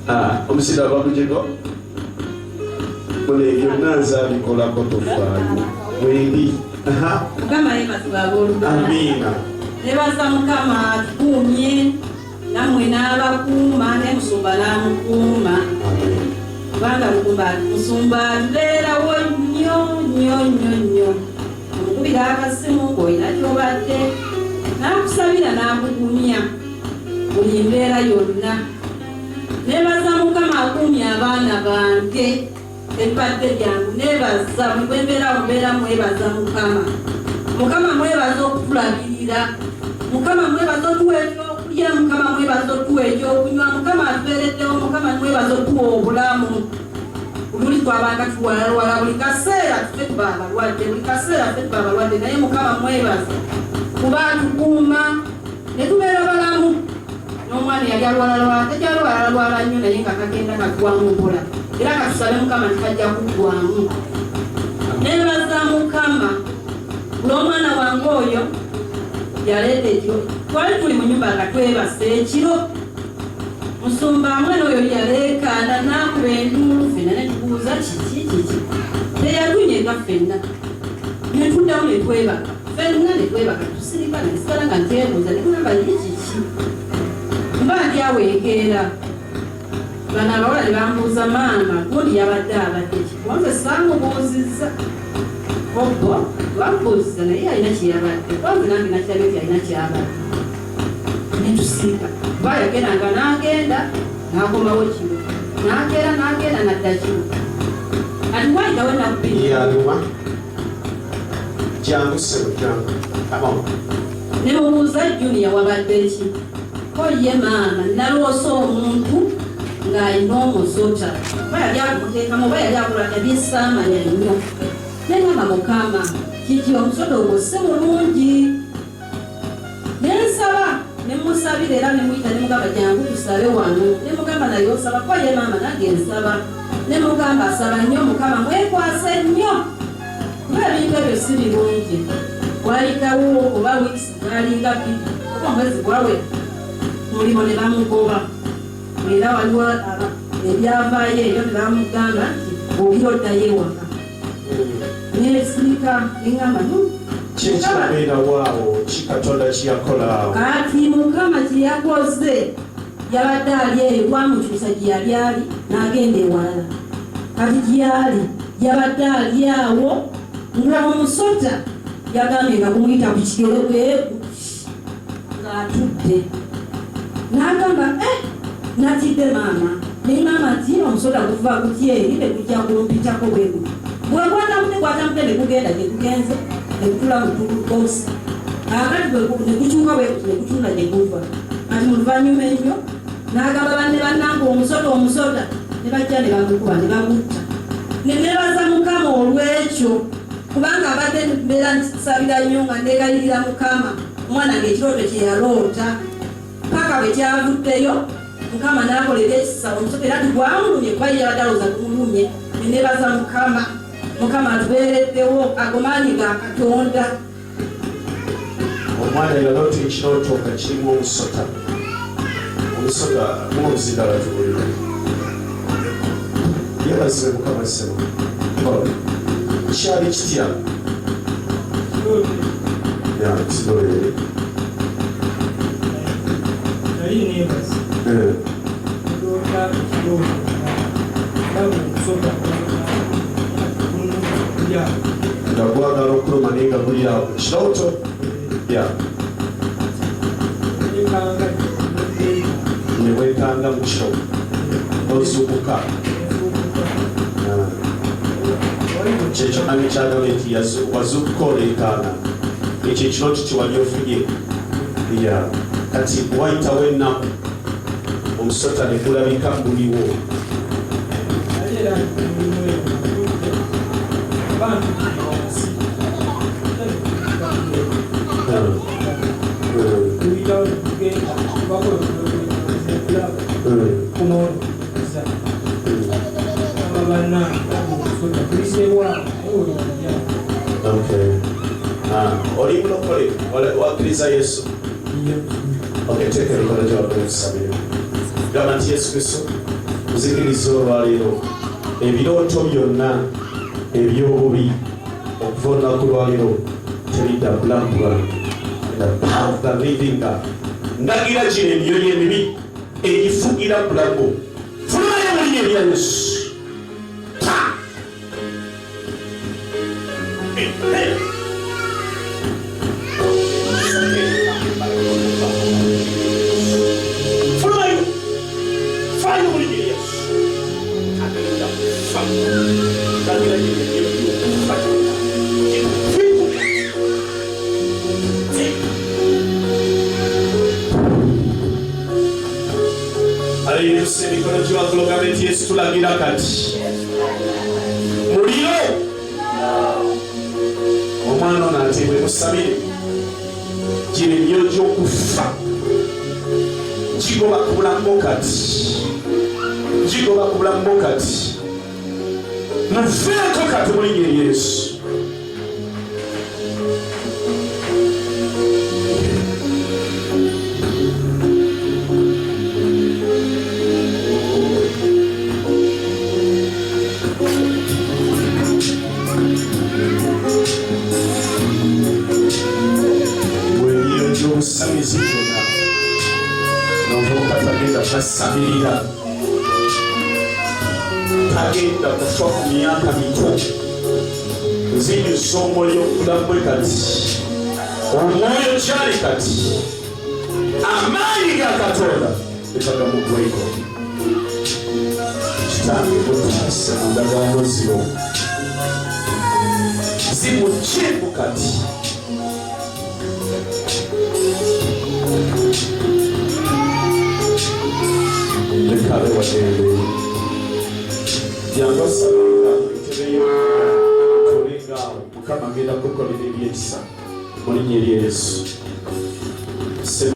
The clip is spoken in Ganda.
Omusira bamujego mule yonaza bikola kotofani mwindi kama yema tubabulu amina nebaza mukama tukumye namwe n'abakuuma ne musumba n'amukuuma kubanga musumba tubeerawo nnyo omukubira akasimu ng'olina kyobadde n'akusabira n'akugumya buli mbeera yonna nebaza mukama akuumye abaana bange ebibadde byangu nebaza bwe mbeera mwebaza mukama mwebaza okutulabirira mukama mwebaza otuwa ekyokulya mukama mwebaza otuwa ekyokunywa mukama atubeereddewo mukama mwebaza otuwa obulamu buli twabanga tuwalalwala buli kaseera tufe tuba abalwadde naye mukama mwebaza kuba tukuuma ne tubeera balamu n'omwana yali alwalalwala tekyalwalalwala nnyo naye nga kagenda kagwamu mpola era katusabe mukama tikajja kuggwamu nebaza mukama olw'omwana wange oyo yaleeta ekiro twali tuli mu nyumba nga twebasa ekiro musumba mwana oyo yaleekaana n'akuba enduulu ffenna ne tubuuza kiki teyatunyega ffenna ne tuddamu ne twebaka ffenna ne twebaka tusirika nesigala nga ntebuuza ne tugamba ye kiki mba ndi awo enkeera bano abawala ne bambuuza maama gundi yabadde abadde kiwanze sangubuuzizza obbo bambuuziza naye alina kyeyabadde kwanze nange nakirabe nti alina kyabadde netusiika kuba yagendanga n'agenda n'akomawo kiro n'akeera n'agenda nadda kiro ati wayigawo nabbiri yaluma jangu sebo jangu ne mubuuza Junior wabadde ki ko ye maama naloosa omuntu ng'alina omusota oba yali akumuteekamu oba yali akulanya byesaamanya nnyo nengamba mukama kiki omusota ogwo si mulungi nensaba nemusabira era nemuyita nemugamba jangu tusabe wano nemugamba naye osaba ko ye maama nange nsaba nemugamba asaba nnyo mukama mwekwase nnyo kuba ebintu ebyo si birungi walikawo oba wiisi zalinga bbiri oba omwezi gwawera mulimo ne bamugoba era waliwo ebyavaayo ebyo ne bamugamba nti obiro oddayo ewaka nesirika engamba kyekibabeera waawo kikatonda kyeyakolaawo kati mukama kyeyakoze yabadde ali eyo twamukyusa gye yali ali n'agenda ewalala kati gyali yabadde ali awo nga omusota yagambye nga kumuyita ku kigero bweku ng'atudde n'agamba natidde maama naye maama nti omusota guva kutyeri nekujja kumpitako bweku bwekwatamute nekugenda gyekugenze nekutula mutukosi akati nekukyuka bweku nekutunda gyekuva ati muluvanyuma ennyo n'agamba banne bannanga omusota ne bajja ne bamukuba ne bamutta nenebaza mukama olw'ekyo kubanga abadde mbeera nsabira nnyo nga neegayirira mukama omwana ng'ekirooto kye yaloota paka bwe kyavuddeyo mukama n'akolera ekisa omusota era tigwamulumye kuba ye yabadde alowooza kumulumye nenebaza mukama atubeereddewo agomaanyi ga katonda omwana yaloota ekirooto nga kirimu omusota muobuzigala tubulira yebazibe mukama sebo kyali kitya kirolere nga gwagala okuluma naye nga guli awo kirooto newekanga mu kiro ozuukuka kyekyo nange kyagala nti wazuukuka oleekaana ekyo ekirooto kiwali ofunye kati wayitawo ennaku omusota ne gulabika guliwo oli mulokole wakkiriza Yesu teeka emikono gyo waggulu tusabire gamba nti Yesu Kristo nzikiriza olwaleero ebirooto byonna ebyobubi okuva olunaku lwaleero tebidda kulambula the living God. Ndagira kino emyoyo emibi egifugira bulamu fulumayo mu linnya erya Yesu. Emikono gy'abakulogamente Yesu tulagira kati muliro omwana ono ate bwe musabire gino emyoyo gy'okufa gigoba ku bulamu kati muveeko kati mu linnya erya Yesu. Omusamizi kyonna n'ovubuka tagenda tasabirira, tagenda kufa ku myaka mito, nzijusa omwoyo okulamwe kati, omwoyo kyali kati, amaanyi ga Katonda tegagamugweko. Kitange mutaasa mu ndagaano zino zimukyemu kati. Lekabe wadebe yanga sabanga itebeyo tolinga Mukama agenda kukolera ebyekisa mu linnya erya Yesu.